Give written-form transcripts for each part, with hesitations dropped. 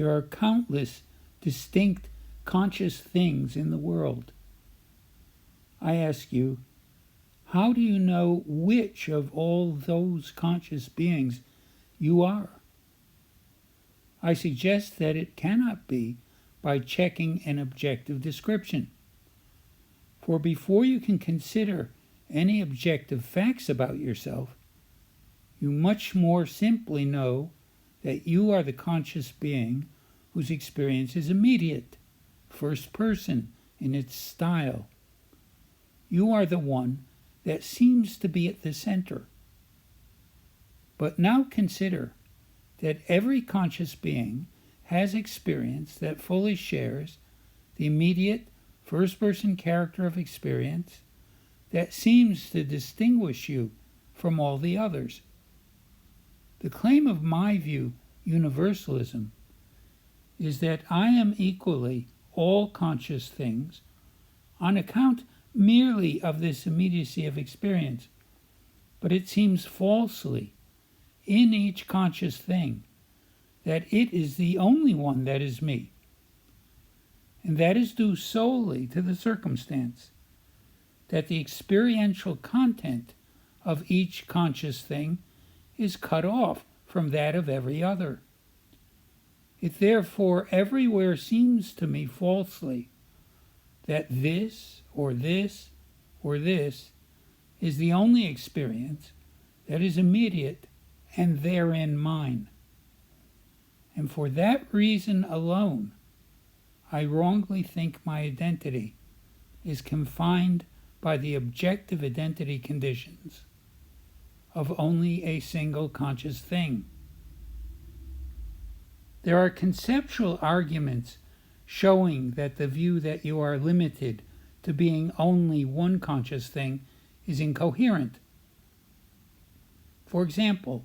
there are countless distinct conscious things in the world. I ask you, how do you know which of all those conscious beings you are? I suggest that it cannot be by checking an objective description. For before you can consider any objective facts about yourself, you much more simply know that you are the conscious being whose experience is immediate, first person in its style. You are the one that seems to be at the center. But now consider that every conscious being has experience that fully shares the immediate first-person character of experience that seems to distinguish you from all the others. The claim of my view, universalism, is that I am equally all conscious things on account merely of this immediacy of experience, but it seems falsely in each conscious thing that it is the only one that is me. And that is due solely to the circumstance that the experiential content of each conscious thing is cut off from that of every other. It therefore everywhere seems to me falsely that this or this or this is the only experience that is immediate and therein mine. And for that reason alone, I wrongly think my identity is confined by the objective identity conditions of only a single conscious thing. There are conceptual arguments showing that the view that you are limited to being only one conscious thing is incoherent. For example,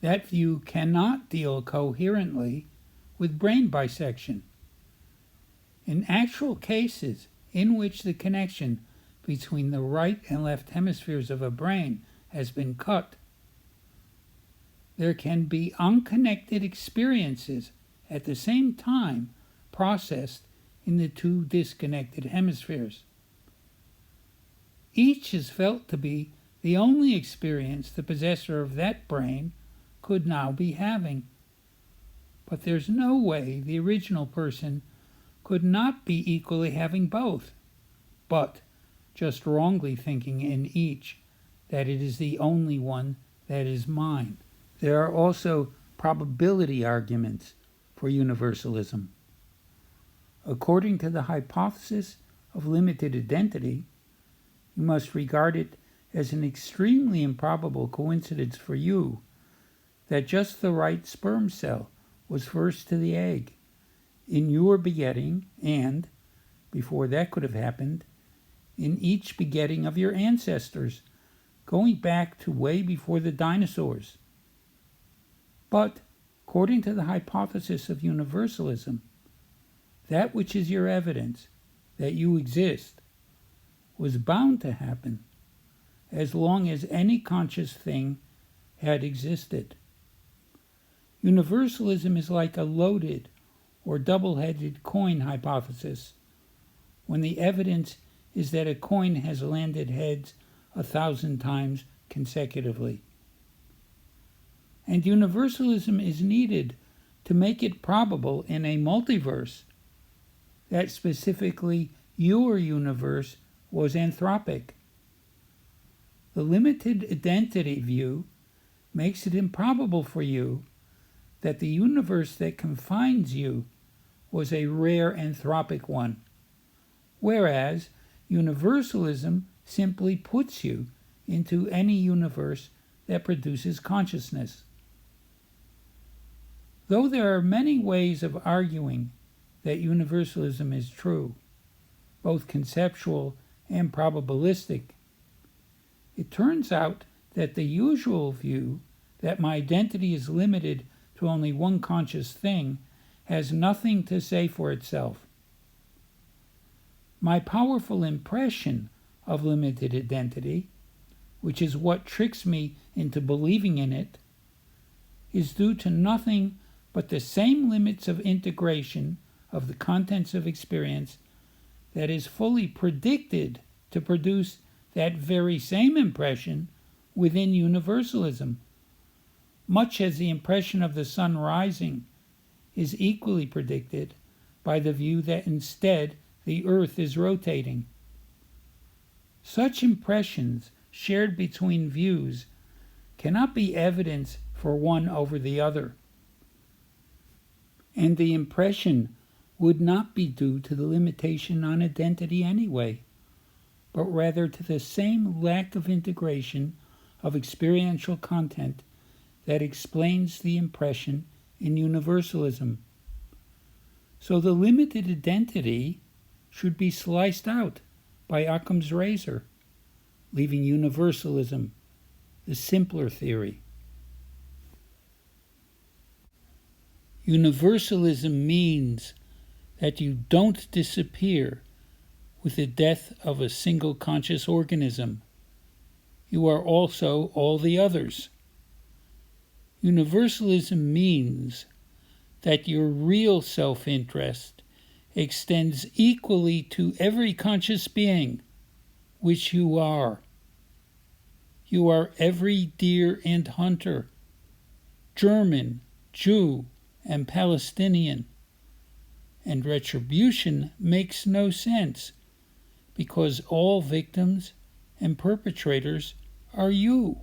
that view cannot deal coherently with brain bisection. In actual cases in which the connection between the right and left hemispheres of a brain has been cut, there can be unconnected experiences at the same time processed in the two disconnected hemispheres. Each is felt to be the only experience the possessor of that brain could now be having. But there's no way the original person could not be equally having both, but just wrongly thinking in each that it is the only one that is mine. There are also probability arguments for universalism. According to the hypothesis of limited identity, you must regard it as an extremely improbable coincidence for you that just the right sperm cell was first to the egg in your begetting and, before that could have happened, in each begetting of your ancestors, going back to way before the dinosaurs. But, according to the hypothesis of universalism, that which is your evidence that you exist was bound to happen as long as any conscious thing had existed. Universalism is like a loaded or double-headed coin hypothesis, when the evidence is that a coin has landed heads 1,000 times consecutively. And universalism is needed to make it probable in a multiverse that specifically your universe was anthropic. The limited identity view makes it improbable for you that the universe that confines you was a rare anthropic one, whereas universalism simply puts you into any universe that produces consciousness. Though there are many ways of arguing that universalism is true, both conceptual and probabilistic, it turns out that the usual view that my identity is limited to only one conscious thing has nothing to say for itself. My powerful impression of limited identity, which is what tricks me into believing in it, is due to nothing but the same limits of integration of the contents of experience that is fully predicted to produce that very same impression within universalism, much as the impression of the sun rising is equally predicted by the view that instead the earth is rotating. Such impressions shared between views cannot be evidence for one over the other, and the impression would not be due to the limitation on identity anyway, but rather to the same lack of integration of experiential content that explains the impression in universalism. So the limited identity should be sliced out by Occam's razor, leaving universalism the simpler theory. Universalism means that you don't disappear with the death of a single conscious organism. You are also all the others. Universalism means that your real self-interest extends equally to every conscious being, which you are. You are every deer and hunter, German, Jew, and Palestinian. And retribution makes no sense, because all victims and perpetrators are you.